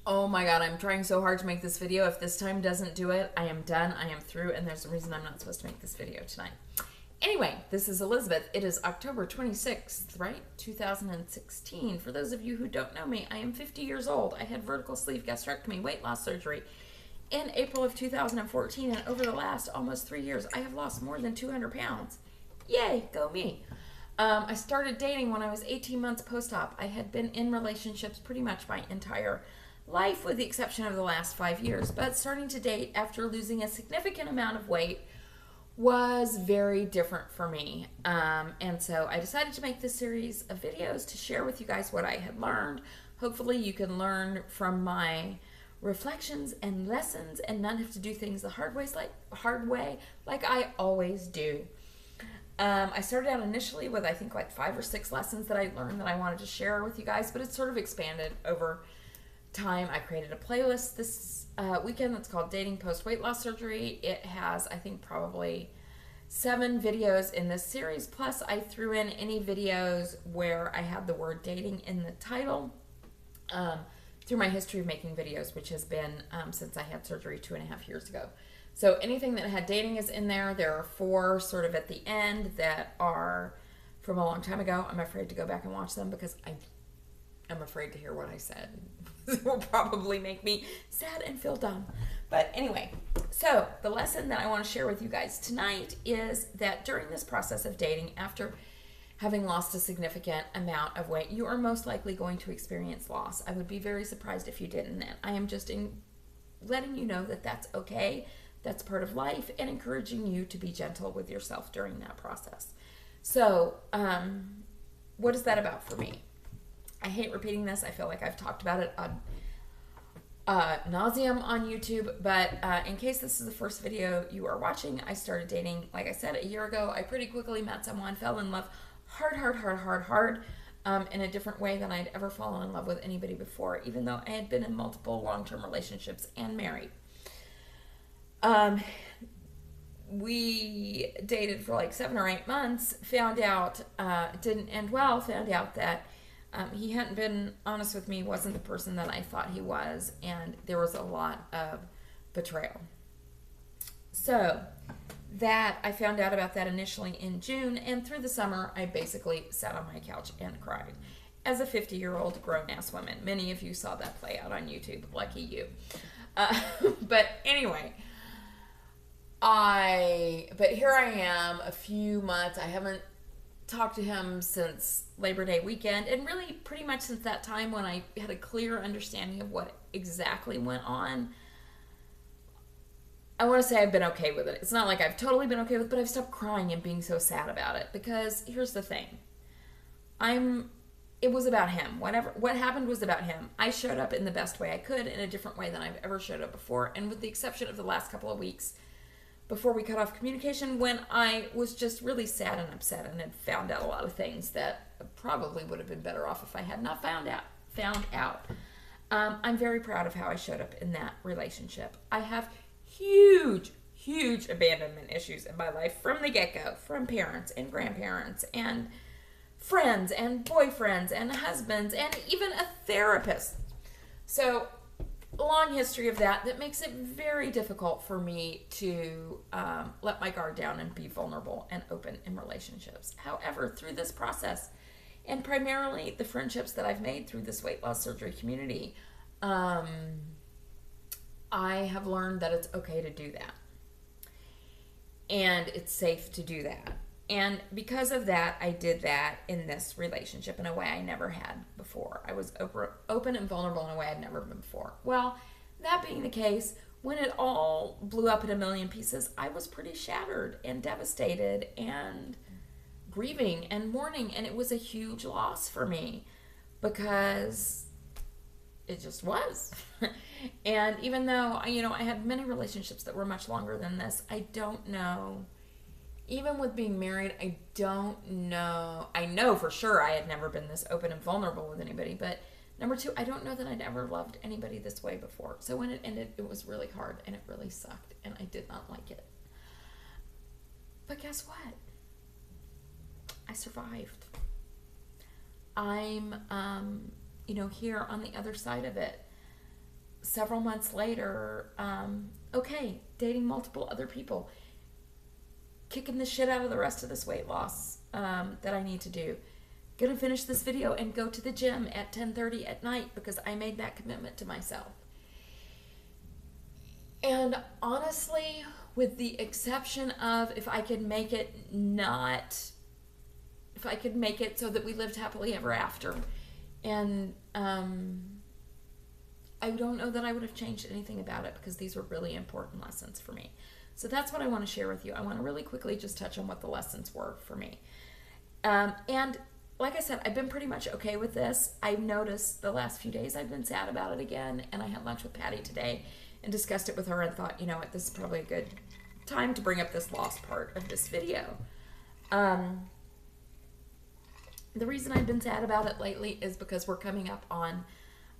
Oh my god, I'm trying so hard to make this video. If this time doesn't do it, I am done. I am through, and there's a reason I'm not supposed to make this video tonight. Anyway, this is Elizabeth. It is October 26th, right? 2016. For those of you who don't know me, I am 50 years old. I had vertical sleeve gastrectomy, weight loss surgery in April of 2014, and over the last almost 3 years, I have lost more than 200 pounds. Yay, go me. I started dating when I was 18 months post-op. I had been in relationships pretty much my entire life with the exception of the last 5 years, but starting to date after losing a significant amount of weight was very different for me. And so I decided to make this series of videos to share with you guys what I had learned. Hopefully you can learn from my reflections and lessons and not have to do things the hard way like I always do. I started out initially with I think like 5 or 6 lessons that I learned that I wanted to share with you guys, but it's sort of expanded over time. I created a playlist this weekend that's called Dating Post Weight Loss Surgery. It has, I think, probably 7 videos in this series, plus I threw in any videos where I had the word dating in the title through my history of making videos, which has been since I had surgery 2.5 years ago. So anything that had dating is in there. There are 4 sort of at the end that are from a long time ago. I'm afraid to go back and watch them because I'm afraid to hear what I said. It will probably make me sad and feel dumb. But anyway, so the lesson that I want to share with you guys tonight is that during this process of dating, after having lost a significant amount of weight, you are most likely going to experience loss. I would be very surprised if you didn't. And I am just letting you know that that's okay. That's part of life, and encouraging you to be gentle with yourself during that process. So, what is that about for me? I hate repeating this. I feel like I've talked about it ad nauseum on YouTube, but in case this is the first video you are watching, I started dating, like I said, a year ago. I pretty quickly met someone, fell in love hard, in a different way than I'd ever fallen in love with anybody before, even though I had been in multiple long-term relationships and married. We dated for like 7 or 8 months, found out it didn't end well, found out that he hadn't been honest with me, wasn't the person that I thought he was, and there was a lot of betrayal. So that I found out about that initially in June, and through the summer I basically sat on my couch and cried as a 50-year-old grown-ass woman. Many of you saw that play out on YouTube. Lucky you. But anyway, but here I am a few months. I haven't talked to him since Labor Day weekend, and really pretty much since that time when I had a clear understanding of what exactly went on. I want to say I've been okay with it. It's not like I've totally been okay with it, but I've stopped crying and being so sad about it, because here's the thing. It was about him. What happened was about him. I showed up in the best way I could, in a different way than I've ever showed up before, and with the exception of the last couple of weeks before we cut off communication, when I was just really sad and upset and had found out a lot of things that probably would have been better off if I had not found out. I'm very proud of how I showed up in that relationship. I have huge abandonment issues in my life from the get-go, from parents and grandparents and friends and boyfriends and husbands and even a therapist. So a long history of that makes it very difficult for me to let my guard down and be vulnerable and open in relationships. However, through this process, and primarily the friendships that I've made through this weight loss surgery community, I have learned that it's okay to do that. And it's safe to do that. And because of that, I did that in this relationship in a way I never had before. I was open and vulnerable in a way I'd never been before. Well, that being the case, when it all blew up in a million pieces, I was pretty shattered and devastated and grieving and mourning. And it was a huge loss for me because it just was. And even though, I had many relationships that were much longer than this, I don't know. Even with being married, I don't know. I know for sure I had never been this open and vulnerable with anybody. But number 2, I don't know that I'd ever loved anybody this way before. So when it ended, it was really hard and it really sucked. And I did not like it. But guess what? I survived. I'm, here on the other side of it. several months later, okay, dating multiple other people, kicking the shit out of the rest of this weight loss that I need to do. Gonna finish this video and go to the gym at 10:30 at night because I made that commitment to myself. And honestly, with the exception of if I could make it so that we lived happily ever after, and I don't know that I would have changed anything about it because these were really important lessons for me. So that's what I want to share with you. I want to really quickly just touch on what the lessons were for me. And like I said, I've been pretty much okay with this. I've noticed the last few days I've been sad about it again, and I had lunch with Patty today and discussed it with her and thought, you know what, this is probably a good time to bring up this lost part of this video. The reason I've been sad about it lately is because we're coming up on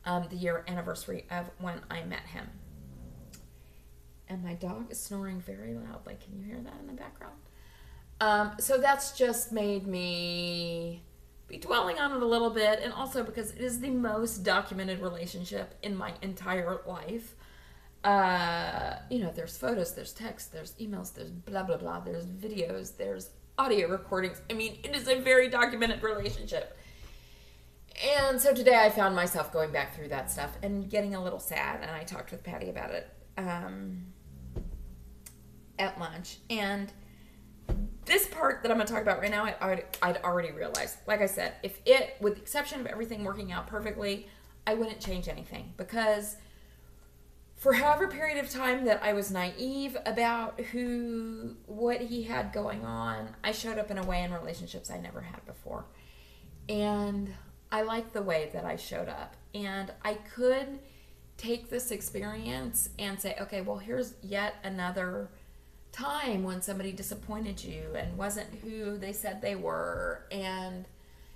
the year anniversary of when I met him. And my dog is snoring very loudly. Can you hear that in the background? So that's just made me be dwelling on it a little bit, and also because it is the most documented relationship in my entire life. You know, there's photos, there's texts, there's emails, there's blah, blah, blah, there's videos, there's audio recordings. I mean, it is a very documented relationship. And so today I found myself going back through that stuff and getting a little sad, and I talked with Patty about it at lunch. And this part that I'm going to talk about right now, I'd already realized. Like I said, with the exception of everything working out perfectly, I wouldn't change anything, because for however period of time that I was naive about what he had going on, I showed up in a way in relationships I never had before. And I like the way that I showed up. And I could take this experience and say, okay, well, here's yet another time when somebody disappointed you and wasn't who they said they were. And,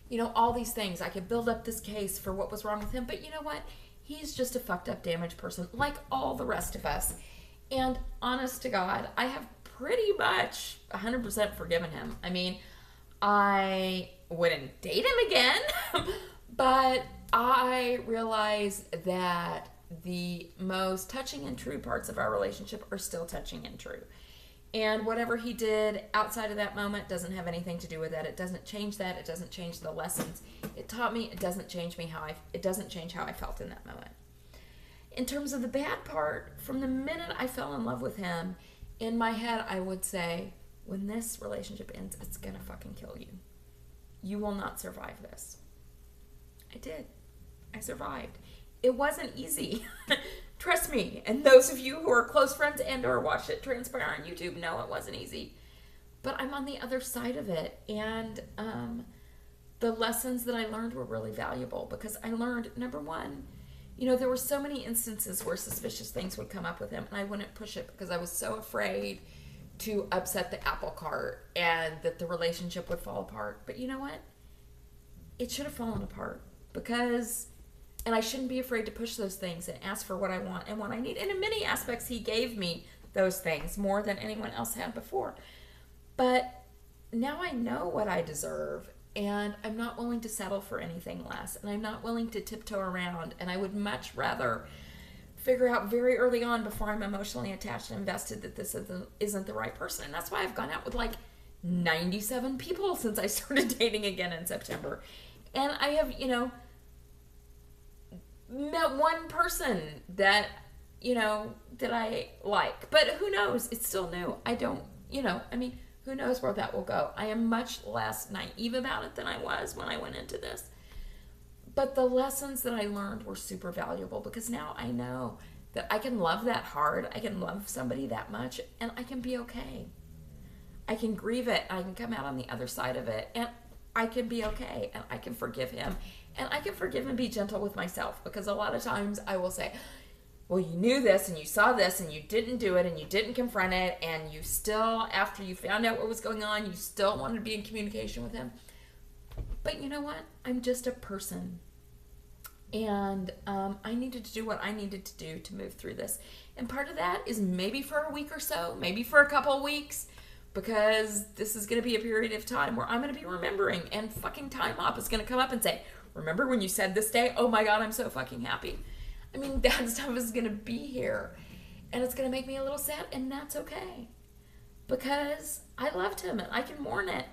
you know, all these things. I could build up this case for what was wrong with him. But you know what? He's just a fucked up, damaged person like all the rest of us. And honest to God, I have pretty much 100% forgiven him. I mean, I wouldn't date him again, but I realize that the most touching and true parts of our relationship are still touching and true. And whatever he did outside of that moment doesn't have anything to do with that. It doesn't change that. It doesn't change the lessons it taught me. It doesn't change it doesn't change how I felt in that moment. In terms of the bad part, from the minute I fell in love with him, in my head I would say, when this relationship ends, it's gonna fucking kill you. You will not survive this. I did. I survived. It wasn't easy. Trust me. And those of you who are close friends and or watched it transpire on YouTube know it wasn't easy. But I'm on the other side of it. And the lessons that I learned were really valuable, because I learned, number one, you know, there were so many instances where suspicious things would come up with him, and I wouldn't push it because I was so afraid to upset the apple cart and that the relationship would fall apart. But you know what? It should have fallen apart, because... And I shouldn't be afraid to push those things and ask for what I want and what I need. And in many aspects, he gave me those things more than anyone else had before. But now I know what I deserve, and I'm not willing to settle for anything less. And I'm not willing to tiptoe around. And I would much rather figure out very early on, before I'm emotionally attached and invested, that this isn't the right person. And that's why I've gone out with like 97 people since I started dating again in September. And I have, you know, met one person that, you know, that I like. But who knows? It's still new. I don't, you know, I mean, who knows where that will go. I am much less naive about it than I was when I went into this. But the lessons that I learned were super valuable, because now I know that I can love that hard. I can love somebody that much, and I can be okay. I can grieve it. I can come out on the other side of it, and I can be okay, and I can forgive him. And I can forgive and be gentle with myself, because a lot of times I will say, well, you knew this and you saw this and you didn't do it and you didn't confront it, and you still, after you found out what was going on, you still wanted to be in communication with him. But you know what? I'm just a person. And I needed to do what I needed to do to move through this. And part of that is maybe for a week or so, maybe for a couple of weeks, because this is going to be a period of time where I'm going to be remembering, and fucking Time Hop is going to come up and say, remember when you said this day? Oh my God, I'm so fucking happy. I mean, that stuff is going to be here. And it's going to make me a little sad, and that's okay. Because I loved him, and I can mourn it.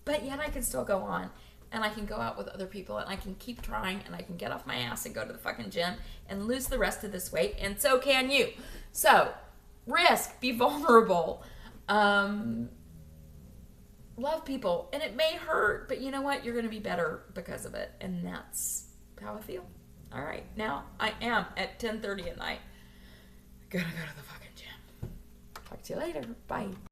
But yet I can still go on. And I can go out with other people, and I can keep trying, and I can get off my ass and go to the fucking gym and lose the rest of this weight, and so can you. So, risk, be vulnerable, love people, and it may hurt, but you know what? You're going to be better because of it, and that's how I feel. All right, now I am at 10:30 at night. Gonna go to the fucking gym. Talk to you later. Bye.